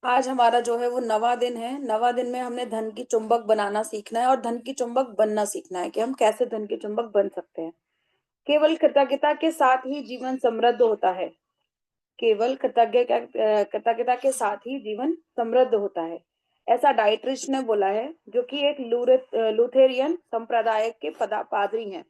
आज हमारा जो है वो नवा दिन है। नवा दिन में हमने धन की चुंबक बनाना सीखना है और धन की चुंबक बनना सीखना है कि हम कैसे धन की चुंबक बन सकते हैं। केवल कृतज्ञता के साथ ही जीवन समृद्ध होता है। केवल कृतज्ञता के साथ ही जीवन समृद्ध होता है। ऐसा डाइटरिच ने बोला है, जो कि एक लूथेरियन संप्रदाय के पादरी हैं।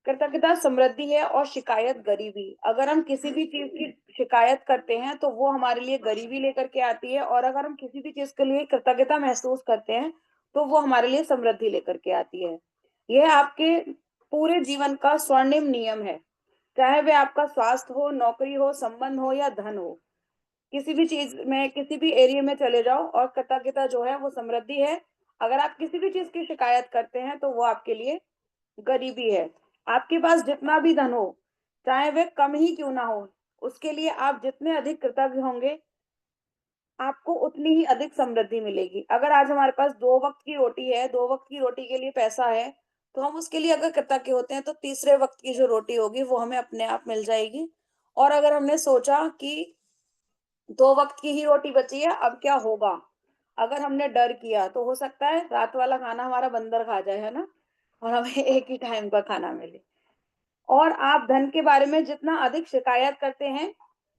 कृतज्ञता समृद्धि है और शिकायत गरीबी। अगर हम किसी भी चीज की शिकायत करते हैं तो वो हमारे लिए गरीबी लेकर के आती है, और अगर हम किसी भी चीज के लिए कृतज्ञता महसूस करते हैं तो वो हमारे लिए समृद्धि लेकर के आती है। यह आपके पूरे जीवन का स्वर्णिम नियम है। चाहे वह आपका स्वास्थ्य हो, नौकरी हो, संबंध हो या धन हो, किसी भी चीज में, किसी भी एरिया में चले जाओ और कृतज्ञता जो है वो समृद्धि है। अगर आप किसी भी चीज की शिकायत करते हैं तो वो आपके लिए गरीबी है। आपके पास जितना भी धन हो, चाहे वह कम ही क्यों ना हो, उसके लिए आप जितने अधिक कृतज्ञ होंगे, आपको उतनी ही अधिक समृद्धि मिलेगी। अगर आज हमारे पास 2 वक्त की रोटी है, 2 वक्त की रोटी के लिए पैसा है, तो हम उसके लिए अगर कृतज्ञ होते हैं तो तीसरे वक्त की जो रोटी होगी वो हमें अपने आप मिल जाएगी। और अगर हमने सोचा कि 2 वक्त की ही रोटी बची है, अब क्या होगा, अगर हमने डर किया तो हो सकता है रात वाला खाना हमारा बंदर खा जाए, है ना, और हमें एक ही टाइम का खाना मिले। और आप धन के बारे में जितना अधिक शिकायत करते हैं,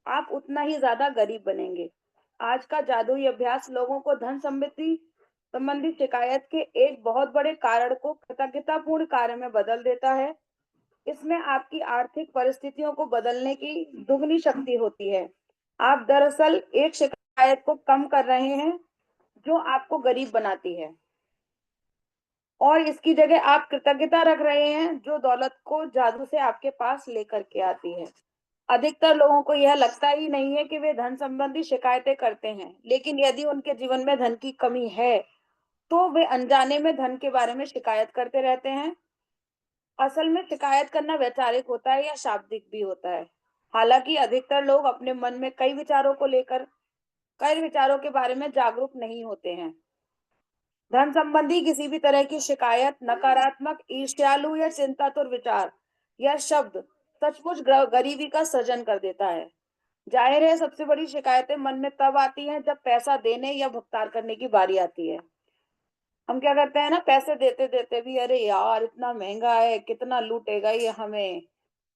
आप उतना ही ज्यादा गरीब बनेंगे। आज का जादुई अभ्यास लोगों को धन संबंधी संबंधी शिकायत के एक बहुत बड़े कारण को कृतज्ञतापूर्ण कार्य में बदल देता है। इसमें आपकी आर्थिक परिस्थितियों को बदलने की दुगनी शक्ति होती है। आप दरअसल एक शिकायत को कम कर रहे हैं जो आपको गरीब बनाती है, और इसकी जगह आप कृतज्ञता रख रहे हैं जो दौलत को जादू से आपके पास लेकर के आती है। अधिकतर लोगों को यह लगता ही नहीं है कि वे धन संबंधी शिकायतें करते हैं, लेकिन यदि उनके जीवन में धन की कमी है तो वे अनजाने में धन के बारे में शिकायत करते रहते हैं। असल में शिकायत करना वैचारिक होता है या शाब्दिक भी होता है। हालांकि अधिकतर लोग अपने मन में कई विचारों के बारे में जागरूक नहीं होते हैं। धन संबंधी किसी भी तरह की शिकायत, नकारात्मक, ईर्ष्यालु या चिंतातुर विचार या शब्द सचमुच गरीबी का सृजन कर देता है। जाहिर है, सबसे बड़ी शिकायतें मन में तब आती हैं जब पैसा देने या भुगतान करने की बारी आती है। हम क्या करते हैं ना, पैसे देते देते भी, अरे यार इतना महंगा है, कितना लूटेगा ये हमें।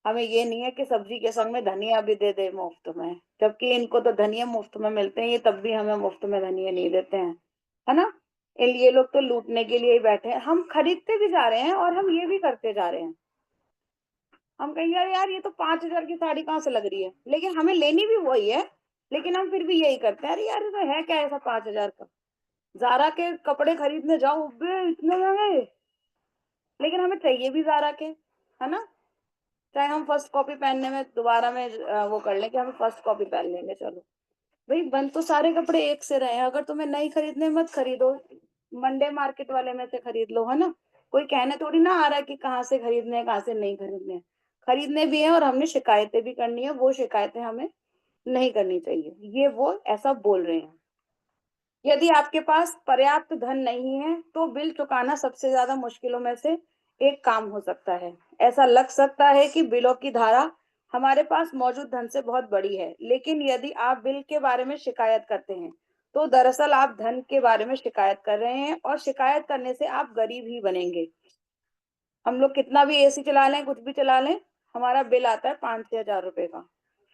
हमें ये नहीं है कि सब्जी के संग में धनिया भी दे दे मुफ्त में, जबकि इनको तो धनिया मुफ्त में मिलते हैं, ये तब भी हमें मुफ्त में धनिया नहीं देते हैं, है ना। ये लोग तो लूटने के लिए ही बैठे हैं। हम खरीदते भी जा रहे हैं और हम ये भी करते जा रहे हैं। हम कहेंगे अरे यार ये तो 5,000 की साड़ी कहाँ से लग रही है, लेकिन हमें लेनी भी वही है। लेकिन हम फिर भी यही करते हैं, अरे यार ये तो है क्या ऐसा 5,000 का। जारा के कपड़े खरीदने जाओ, बे इतने महंगे, लेकिन हमें चाहिए भी जारा के, है ना। चाहे हम फर्स्ट कॉपी पहनने में दोबारा में वो कर लें कि हमें फर्स्ट कॉपी पहन लेंगे, चलो भाई, बन तो सारे कपड़े एक से रहे हैं। अगर तुम्हें नहीं खरीदने मत खरीदो, मंडे मार्केट वाले में से खरीद लो, है ना। कोई कहने थोड़ी ना आ रहा है कि कहाँ से खरीदने हैं, कहाँ से नहीं खरीदने हैं। खरीदने भी है और हमने शिकायतें भी करनी है, वो शिकायतें हमें नहीं करनी चाहिए, ये वो ऐसा बोल रहे हैं। यदि आपके पास पर्याप्त धन नहीं है तो बिल चुकाना सबसे ज्यादा मुश्किलों में से एक काम हो सकता है। ऐसा लग सकता है कि बिलों की धारा हमारे पास मौजूद धन से बहुत बड़ी है, लेकिन यदि आप बिल के बारे में शिकायत करते हैं तो दरअसल आप धन के बारे में शिकायत कर रहे हैं, और शिकायत करने से आप गरीब ही बनेंगे। हम लोग कितना भी एसी चला लें, कुछ भी चला लें, हमारा बिल आता है 5 से 1000 रुपए का।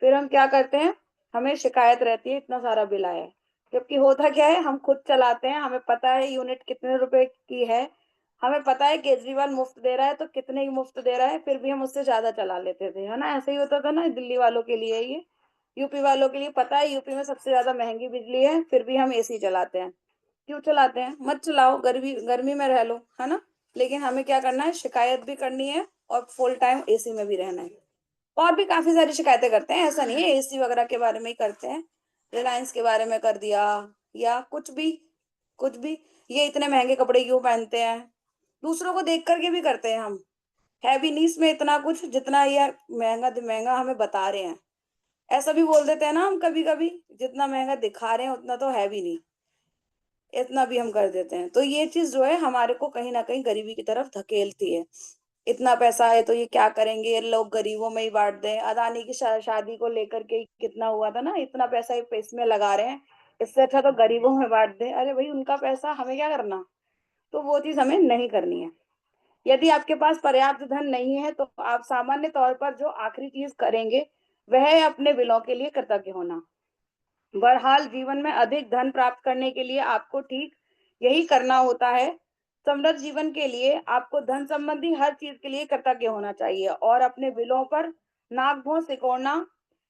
फिर हम क्या करते हैं, हमें शिकायत रहती है इतना सारा बिल आया है। जबकि होता क्या है, हम खुद चलाते हैं, हमें पता है यूनिट कितने रुपए की है, हमें पता है केजरीवाल मुफ्त दे रहा है तो कितने ही मुफ्त दे रहा है, फिर भी हम उससे ज्यादा चला लेते थे, है ना। ऐसे ही होता था ना दिल्ली वालों के लिए, ये यूपी वालों के लिए, पता है यूपी में सबसे ज्यादा महंगी बिजली है, फिर भी हम एसी चलाते हैं। क्यों चलाते हैं, मत चलाओ, गर्मी गर्मी में रह लो, है ना। लेकिन हमें क्या करना है, शिकायत भी करनी है और फुल टाइम एसी में भी रहना है। और भी काफी सारी शिकायतें करते हैं, ऐसा नहीं है एसी वगैरह के बारे में ही करते हैं। रिलायंस के बारे में कर दिया, या कुछ भी, ये इतने महंगे कपड़े क्यों पहनते हैं, दूसरों को देख करके भी करते हैं हम। है भी नहीं इसमें इतना कुछ जितना ये महंगा महंगा हमें बता रहे हैं। ऐसा भी बोल देते हैं ना हम कभी कभी, जितना महंगा दिखा रहे हैं उतना तो है भी नहीं, इतना भी हम कर देते हैं। तो ये चीज जो है हमारे को कहीं ना कहीं गरीबी की तरफ धकेलती है। इतना पैसा है तो ये क्या करेंगे, ये लोग गरीबों में ही बांट दें। अदानी की शादी को लेकर के कितना हुआ था ना, इतना पैसा इसमें लगा रहे हैं इससे अच्छा तो गरीबों में बांट दें, अरे भाई उनका पैसा हमें क्या करना। तो वो चीज हमें नहीं करनी है। यदि आपके पास पर्याप्त धन नहीं है तो आप सामान्य तौर पर जो आखिरी चीज करेंगे वह है अपने बिलों के लिए कृतज्ञ होना। बहरहाल जीवन में अधिक धन प्राप्त करने के लिए आपको ठीक यही करना होता है। समृद्ध जीवन के लिए आपको धन संबंधी हर चीज के लिए कृतज्ञ होना चाहिए और अपने बिलों पर नाक भौं सिकोड़ना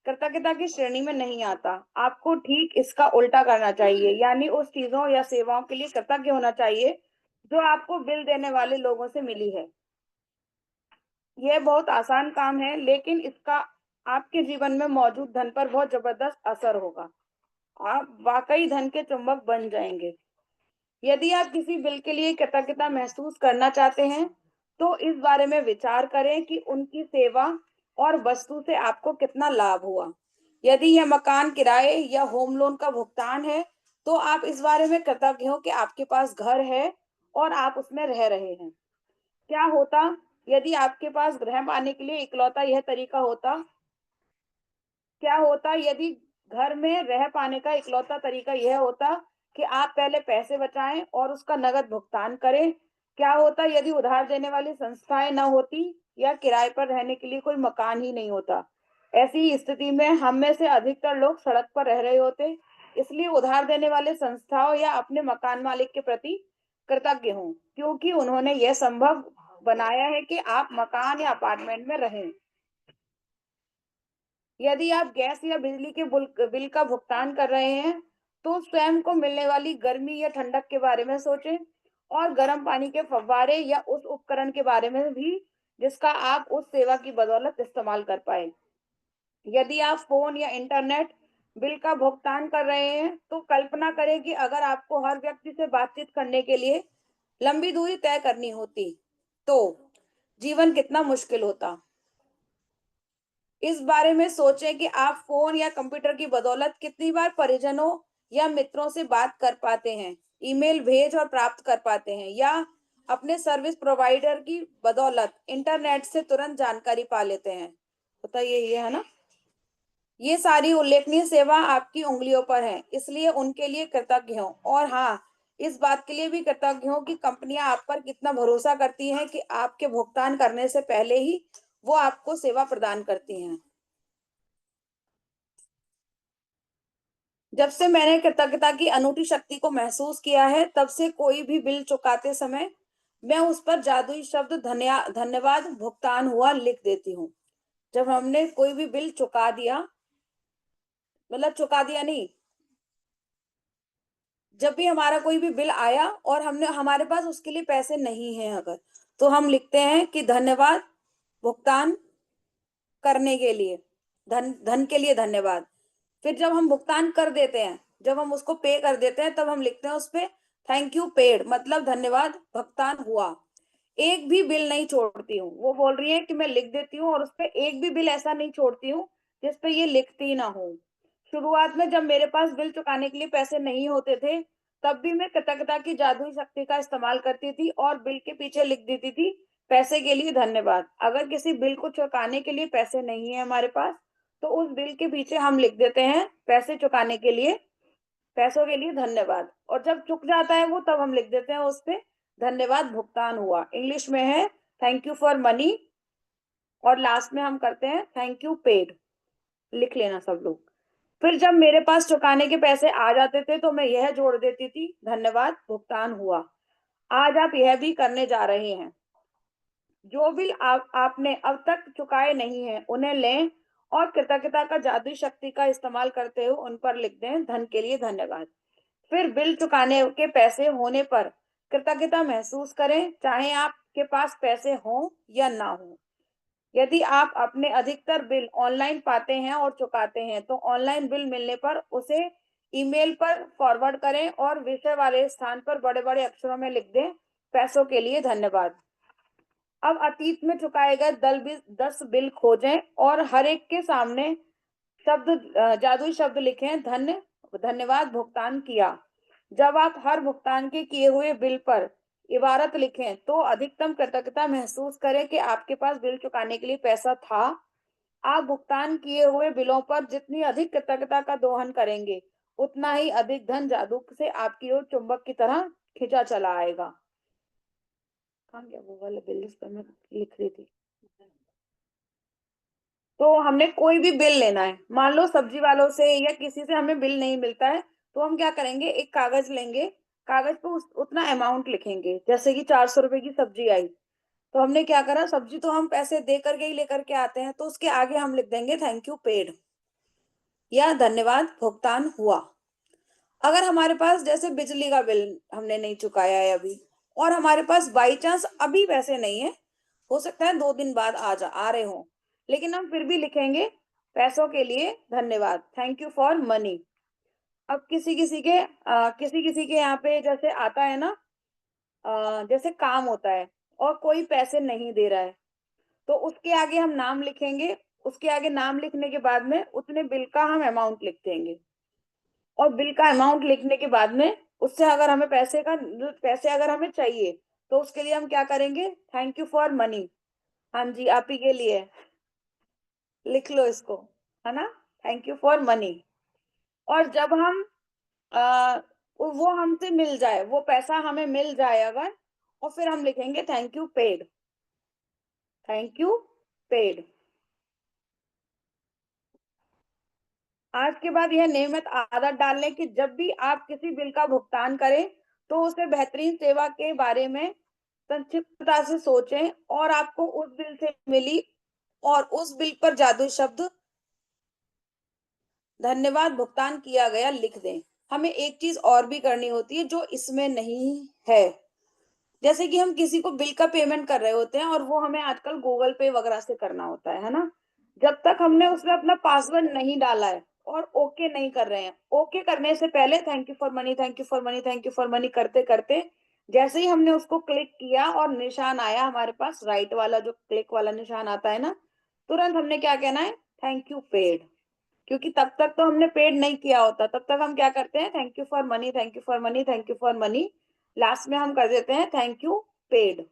कृतज्ञता की श्रेणी में नहीं आता। आपको ठीक इसका उल्टा करना चाहिए, यानी उस चीजों या सेवाओं के लिए कृतज्ञ होना चाहिए जो आपको बिल देने वाले लोगों से मिली है। यह बहुत आसान काम है, लेकिन इसका आपके जीवन में मौजूद धन पर बहुत जबरदस्त असर होगा। आप वाकई धन के चुंबक बन जाएंगे। यदि आप किसी बिल के लिए कृतज्ञता महसूस करना चाहते हैं तो इस बारे में विचार करें कि उनकी सेवा और वस्तु से आपको कितना लाभ हुआ। यदि यह मकान किराए या होम लोन का भुगतान है तो आप इस बारे में कृतज्ञ हो कि आपके पास घर है और आप उसमें रह रहे हैं। क्या होता यदि आपके पास ग्रह पाने के लिए इकलौता यह तरीका होता। क्या होता यदि घर में रह पाने का इकलौता तरीका यह होता कि आप पहले पैसे बचाएं और उसका नकद भुगतान करें। क्या होता यदि उधार देने वाली संस्थाएं न होती या किराए पर रहने के लिए कोई मकान ही नहीं होता। ऐसी स्थिति में हम में से अधिकतर लोग सड़क पर रह रहे होते। इसलिए उधार देने वाले संस्थाओं या अपने मकान मालिक के प्रति कृतज्ञ हों, क्योंकि उन्होंने यह संभव बनाया है कि आप मकान या अपार्टमेंट में रहें। यदि आप गैस या बिजली के बिल का भुगतान कर रहे हैं तो स्वयं को मिलने वाली गर्मी या ठंडक के बारे में सोचें और गर्म पानी के फव्वारे या उस उपकरण के बारे में भी जिसका आप उस सेवा की बदौलत इस्तेमाल कर पाए। यदि आप फोन या इंटरनेट बिल का भुगतान कर रहे हैं तो कल्पना करें कि अगर आपको हर व्यक्ति से बातचीत करने के लिए लंबी दूरी तय करनी होती तो जीवन कितना मुश्किल होता। इस बारे में सोचें कि आप फोन या कंप्यूटर की बदौलत कितनी बार परिजनों या मित्रों से बात कर पाते हैं, ईमेल भेज और प्राप्त कर पाते हैं, या अपने सर्विस प्रोवाइडर की बदौलत इंटरनेट से तुरंत जानकारी पा लेते हैं। होता यही है ना। ये सारी उल्लेखनीय सेवा आपकी उंगलियों पर है, इसलिए उनके लिए कृतज्ञ हो। और हाँ, इस बात के लिए भी कृतज्ञ हो कि कंपनियां आप पर कितना भरोसा करती हैं कि आपके भुगतान करने से पहले ही वो आपको सेवा प्रदान करती हैं। जब से मैंने कृतज्ञता की अनूठी शक्ति को महसूस किया है तब से कोई भी बिल चुकाते समय मैं उस पर जादुई शब्द धन्यवाद भुगतान हुआ लिख देती हूँ। जब हमने कोई भी बिल चुका दिया, मतलब चुका दिया नहीं, जब भी हमारा कोई भी बिल आया और हमने हमारे पास उसके लिए पैसे नहीं हैं अगर, तो हम लिखते हैं कि धन्यवाद भुगतान करने के लिए, धन धन के लिए धन्यवाद। फिर जब हम भुगतान कर देते हैं, जब हम उसको पे कर देते हैं तब हम लिखते हैं उस पे थैंक यू पेड, मतलब धन्यवाद भुगतान हुआ। एक भी बिल नहीं छोड़ती हूँ। वो बोल रही है कि मैं लिख देती हूँ और उस पे एक भी बिल ऐसा नहीं छोड़ती हूँ जिसपे ये लिखती ना हो। शुरुआत में जब मेरे पास बिल चुकाने के लिए पैसे नहीं होते थे तब भी मैं कृतज्ञता की जादुई शक्ति का इस्तेमाल करती थी और बिल के पीछे लिख देती थी पैसे के लिए धन्यवाद। अगर किसी बिल को चुकाने के लिए पैसे नहीं है हमारे पास तो उस बिल के पीछे हम लिख देते हैं पैसे चुकाने के लिए, पैसों के लिए धन्यवाद। और जब चुक जाता है वो तब हम लिख देते हैं उस पे धन्यवाद भुगतान हुआ। इंग्लिश में है थैंक यू फॉर मनी और लास्ट में हम करते हैं थैंक यू पेड। लिख लेना सब लोग। फिर जब मेरे पास चुकाने के पैसे आ जाते थे तो मैं यह जोड़ देती थी धन्यवाद भुगतान हुआ। आज आप यह भी करने जा रहे हैं। जो बिल आपने अब तक चुकाए नहीं हैं उन्हें लें और कृतज्ञता का जादुई शक्ति का इस्तेमाल करते हुए उन पर लिख दें धन के लिए धन्यवाद। फिर बिल चुकाने के पैसे होने पर कृतज्ञता महसूस करें, चाहे आपके पास पैसे हों या ना हो। यदि आप अपने अधिकतर बिल ऑनलाइन पाते हैं और चुकाते हैं तो ऑनलाइन बिल मिलने पर उसे ईमेल पर फॉरवर्ड करें और विषय वाले स्थान पर बड़े बड़े अक्षरों में लिख दें पैसों के लिए धन्यवाद। अब अतीत में चुकाए गए 10 बिल खोजें और हर एक के सामने जादुई शब्द लिखें धन्यवाद भुगतान किया। जब आप हर भुगतान के किए हुए बिल पर इबारत लिखें तो अधिकतम कृतज्ञता महसूस करें कि आपके पास बिल चुकाने के लिए पैसा था। आप भुगतान किए हुए बिलों पर जितनी अधिक कृतज्ञता का दोहन करेंगे उतना ही अधिक धन जादू से आपकी ओर चुंबक की तरह खिंचा चला आएगा। कहाँ गया वो वाला बिल जिस पर मैं लिख रही थी? तो हमने कोई भी बिल लेना है, मान लो सब्जी वालों से या किसी से हमें बिल नहीं मिलता है, तो हम क्या करेंगे, एक कागज लेंगे, कागज पे उतना अमाउंट लिखेंगे। जैसे कि 400 रुपए की सब्जी आई, तो हमने क्या करा, सब्जी तो हम पैसे दे करके ही लेकर के आते हैं, तो उसके आगे हम लिख देंगे थैंक यू पेड, या धन्यवाद भुगतान हुआ। अगर हमारे पास जैसे बिजली का बिल हमने नहीं चुकाया है अभी, और हमारे पास बाई चांस अभी पैसे नहीं है, हो सकता है 2 दिन बाद आ रहे हो, लेकिन हम फिर भी लिखेंगे पैसों के लिए धन्यवाद, थैंक यू फॉर मनी। अब किसी किसी के यहाँ पे जैसे आता है ना, जैसे काम होता है और कोई पैसे नहीं दे रहा है, तो उसके आगे हम नाम लिखेंगे। उसके आगे नाम लिखने के बाद में उतने बिल का हम अमाउंट लिख देंगे, और बिल का अमाउंट लिखने के बाद में उससे अगर हमें पैसे अगर हमें चाहिए, तो उसके लिए हम क्या करेंगे, थैंक यू फॉर मनी। हाँ जी, आप ही के लिए, लिख लो इसको, है ना, थैंक यू फॉर मनी। और जब हम आ, वो हमसे मिल जाए, वो पैसा हमें मिल जाए अगर, और फिर हम लिखेंगे thank you paid, thank you paid. आज के बाद यह नियमित आदत डाल लें कि जब भी आप किसी बिल का भुगतान करें, तो उसे बेहतरीन सेवा के बारे में संक्षिप्तता से सोचें, और आपको उस बिल से मिली और उस बिल पर जादुई शब्द धन्यवाद भुगतान किया गया लिख दें। हमें एक चीज और भी करनी होती है जो इसमें नहीं है। जैसे कि हम किसी को बिल का पेमेंट कर रहे होते हैं, और वो हमें आजकल गूगल पे वगैरह से करना होता है ना, जब तक हमने उसमें अपना पासवर्ड नहीं डाला है और ओके नहीं कर रहे हैं, ओके करने से पहले thank you for money, thank you for money, thank you for money करते करते, जैसे ही हमने उसको क्लिक किया और निशान आया हमारे पास, राइट वाला जो क्लिक वाला निशान आता है ना, तुरंत हमने क्या कहना है, थैंक यू पेड। क्योंकि तब तक तो हमने पेड नहीं किया होता, तब तक हम क्या करते हैं, thank you for money, thank you for money, thank you for money, last में हम कर देते हैं थैंक यू पेड।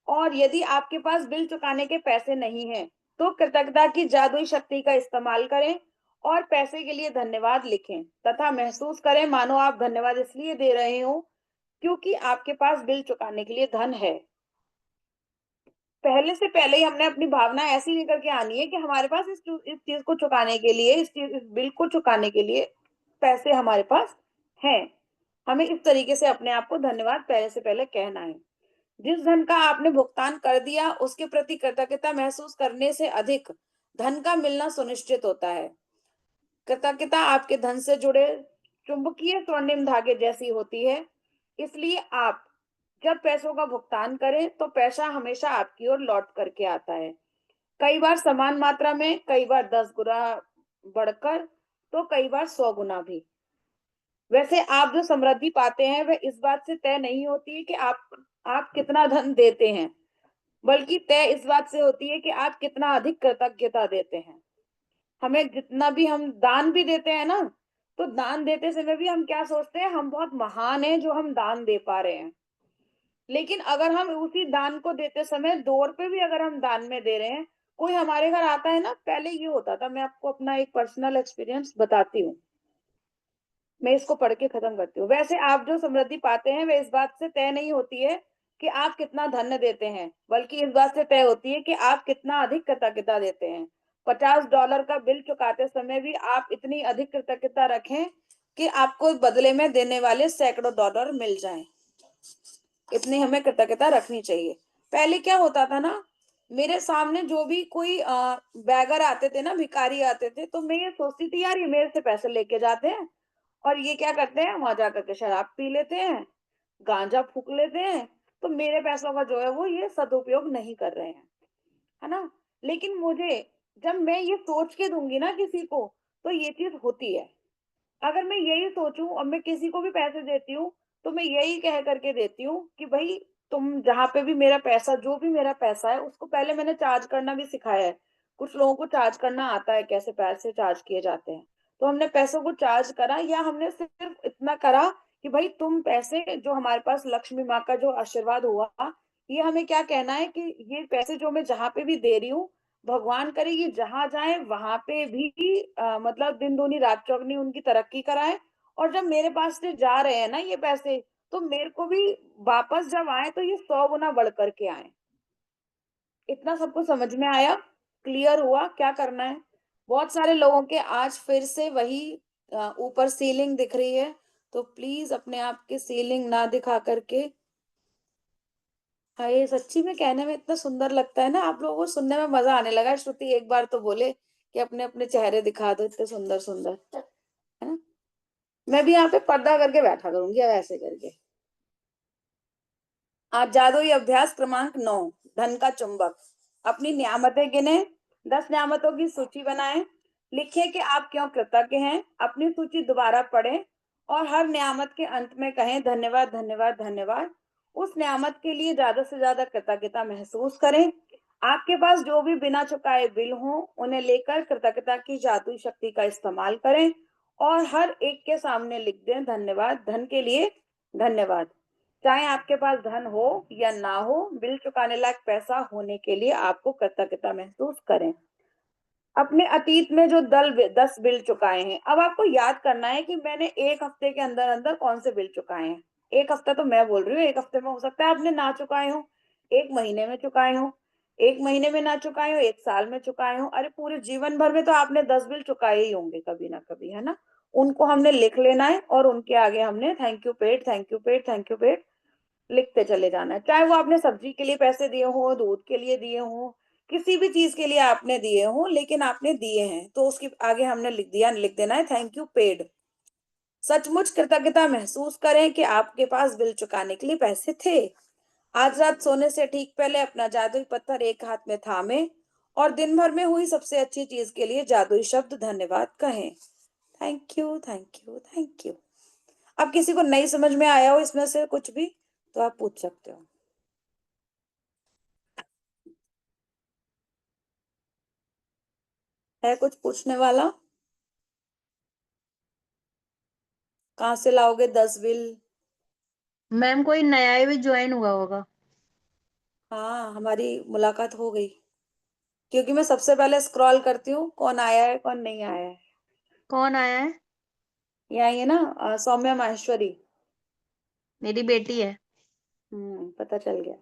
और यदि आपके पास बिल चुकाने के पैसे नहीं हैं, तो कृतज्ञता की जादुई शक्ति का इस्तेमाल करें और पैसे के लिए धन्यवाद लिखें, तथा महसूस करें मानो आप धन्यवाद इसलिए दे रहे हो क्योंकि आपके पास बिल चुकाने के लिए धन है। पहले से पहले ही हमने अपनी भावना ऐसी लेकर के आनी है कि हमारे पास इस चीज को चुकाने के लिए, इस बिल को चुकाने के लिए पैसे हमारे पास हैं। हमें इस तरीके से अपने आप को धन्यवाद पहले से पहले कहना है। जिस धन का आपने भुगतान कर दिया, उसके प्रति कृतज्ञता महसूस करने से अधिक धन का मिलना सुनिश्चित होता है। कृतज्ञता आपके धन से जुड़े चुंबकीय स्वर्णिम धागे जैसी होती है। इसलिए आप जब पैसों का भुगतान करें, तो पैसा हमेशा आपकी ओर लौट करके आता है। कई बार समान मात्रा में, कई बार 10 गुना बढ़कर, तो कई बार 100 गुना भी। वैसे आप जो समृद्धि पाते हैं, वह इस बात से तय नहीं होती है कि आप कितना धन देते हैं, बल्कि तय इस बात से होती है कि आप कितना अधिक कृतज्ञता देते हैं। हमें जितना भी हम दान भी देते हैं ना, तो दान देते समय भी हम क्या सोचते हैं, हम बहुत महान हैं जो हम दान दे पा रहे हैं। लेकिन अगर हम उसी दान को देते समय 2 रुपए भी अगर हम दान में दे रहे हैं, कोई हमारे घर आता है ना, पहले ये होता था, मैं आपको अपना एक पर्सनल एक्सपीरियंस बताती हूँ, मैं इसको पढ़ के खत्म करती हूँ। वैसे आप जो समृद्धि पाते हैं, वह इस बात से तय नहीं होती है कि आप कितना धन देते हैं, बल्कि इस बात से तय होती है कि आप कितना अधिक कृतज्ञता देते हैं। $50 का बिल चुकाते समय भी आप इतनी अधिक कृतज्ञता रखें कि आपको बदले में देने वाले सैकड़ों डॉलर मिल जाएं। इतनी हमें कृतज्ञता रखनी चाहिए। पहले क्या होता था ना, मेरे सामने जो भी कोई बैगर आते थे ना, भिखारी आते थे, तो मैं ये सोचती थी यार ये मेरे से पैसे लेके जाते हैं, और ये क्या करते हैं, वहां जाकर के शराब पी लेते हैं, गांजा फूक लेते हैं, तो मेरे पैसों का जो है वो ये सदुपयोग नहीं कर रहे हैं, है ना। लेकिन मुझे, जब मैं ये सोच के दूंगी ना किसी को, तो ये चीज होती है। अगर मैं यही सोचूं और मैं किसी को भी पैसे देती हूँ, तो मैं यही कह करके देती हूँ कि भाई तुम जहाँ पे भी मेरा पैसा, जो भी मेरा पैसा है, उसको पहले मैंने चार्ज करना भी सिखाया है। कुछ लोगों को चार्ज करना आता है, कैसे पैसे चार्ज किए जाते हैं। तो हमने पैसों को चार्ज करा, या हमने सिर्फ इतना करा कि भाई तुम पैसे जो हमारे पास, लक्ष्मी माँ का जो आशीर्वाद हुआ, ये हमें क्या कहना है कि ये पैसे जो मैं जहाँ पे भी दे रही हूँ, भगवान करे ये जहां जाए वहां पे भी मतलब दिन दूनी रात चौगनी उनकी तरक्की कराए। और जब मेरे पास से जा रहे हैं ना ये पैसे, तो मेरे को भी वापस जब आए तो ये 100 गुना बढ़ करके आए। इतना सबको समझ में आया? क्लियर हुआ क्या करना है? बहुत सारे लोगों के आज फिर से वही ऊपर सीलिंग दिख रही है, तो प्लीज अपने आप की सीलिंग ना दिखा करके। हाँ, ये सच्ची में कहने में इतना सुंदर लगता है ना, आप लोगों को सुनने में मजा आने लगा है। श्रुति एक बार तो बोले कि अपने अपने चेहरे दिखा दो, इतने सुंदर सुंदर, है ना। मैं भी यहाँ पे पर्दा करके बैठा करूंगी अब ऐसे करके। आज जादुई अभ्यास क्रमांक 9, धन का चुंबक। अपनी नियामतें गिने, 10 नियामतों की सूची बनाएं। लिखें कि आप क्यों कृतज्ञ हैं। अपनी सूची दोबारा पढ़ें और हर नियामत के अंत में कहें धन्यवाद धन्यवाद धन्यवाद। उस नियामत के लिए ज्यादा से ज्यादा कृतज्ञता महसूस करें। आपके पास जो भी बिना चुकाए बिल हो उन्हें लेकर कृतज्ञता की जादुई शक्ति का इस्तेमाल करें और हर एक के सामने लिख दें धन्यवाद, धन के लिए धन्यवाद। चाहे आपके पास धन हो या ना हो, बिल चुकाने लायक पैसा होने के लिए आपको कृतज्ञता महसूस करें। अपने अतीत में जो 10 बिल चुकाए हैं, अब आपको याद करना है कि मैंने एक हफ्ते के अंदर अंदर कौन से बिल चुकाए हैं। एक हफ्ता तो मैं बोल रही हूँ, एक हफ्ते में हो सकता है आपने ना चुकाए हो, एक महीने में चुकाए हो, एक महीने में ना चुकाए हो, एक साल में चुकाए हो, अरे पूरे जीवन भर में तो आपने 10 बिल चुकाए ही होंगे कभी ना कभी, है ना। उनको हमने लिख लेना है और उनके आगे हमने thank you paid, thank you paid, thank you paid लिखते चले जाना है। चाहे वो आपने सब्जी के लिए पैसे दिए हो, दूध के लिए दिए हो, किसी भी चीज के लिए आपने दिए हो, लेकिन आपने दिए हैं तो उसके आगे हमने लिख देना है थैंक यू पेड। सचमुच कृतज्ञता महसूस करें कि आपके पास बिल चुकाने के लिए पैसे थे। आज रात सोने से ठीक पहले अपना जादुई पत्थर एक हाथ में थामे और दिन भर में हुई सबसे अच्छी चीज के लिए जादुई शब्द धन्यवाद कहें। Thank you thank you thank you. अब किसी को नहीं समझ में आया हो इसमें से कुछ भी, तो आप पूछ सकते हो। है कुछ पूछने वाला? कहाँ से लाओगे 10 बिल? मैम कोई नया ही भी ज्वाइन हुआ होगा। हाँ, हमारी मुलाकात हो गई, क्योंकि मैं सबसे पहले स्क्रॉल करती हूँ कौन आया है कौन नहीं आया है। कौन आया है? यहाँ ये ना सौम्या माहेश्वरी। मेरी बेटी है। पता चल गया।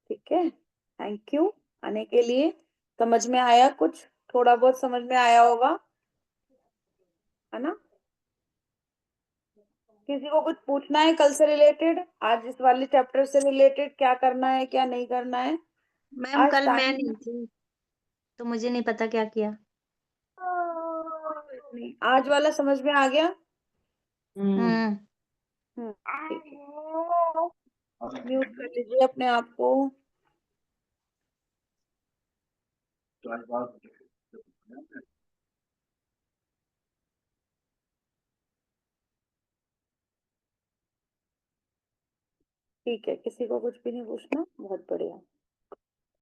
ठीक है, थैंक यू आने के लिए। समझ में आया कुछ? थोड़ा बहुत समझ में आया होगा, है ना। किसी को कुछ पूछना है कल से रिलेटेड, आज इस वाले चैप्टर से रिलेटेड, क्या करना है क्या नहीं करना है? मैम आज कल मैं टाइम नहीं थी तो मुझे नहीं पता क्या किया। नहीं, आज वाला समझ में आ गया। हम्म। ठीक है, म्यूट कर लीजिए अपने आप को। ठीक है, किसी को कुछ भी नहीं पूछना, बहुत बढ़िया।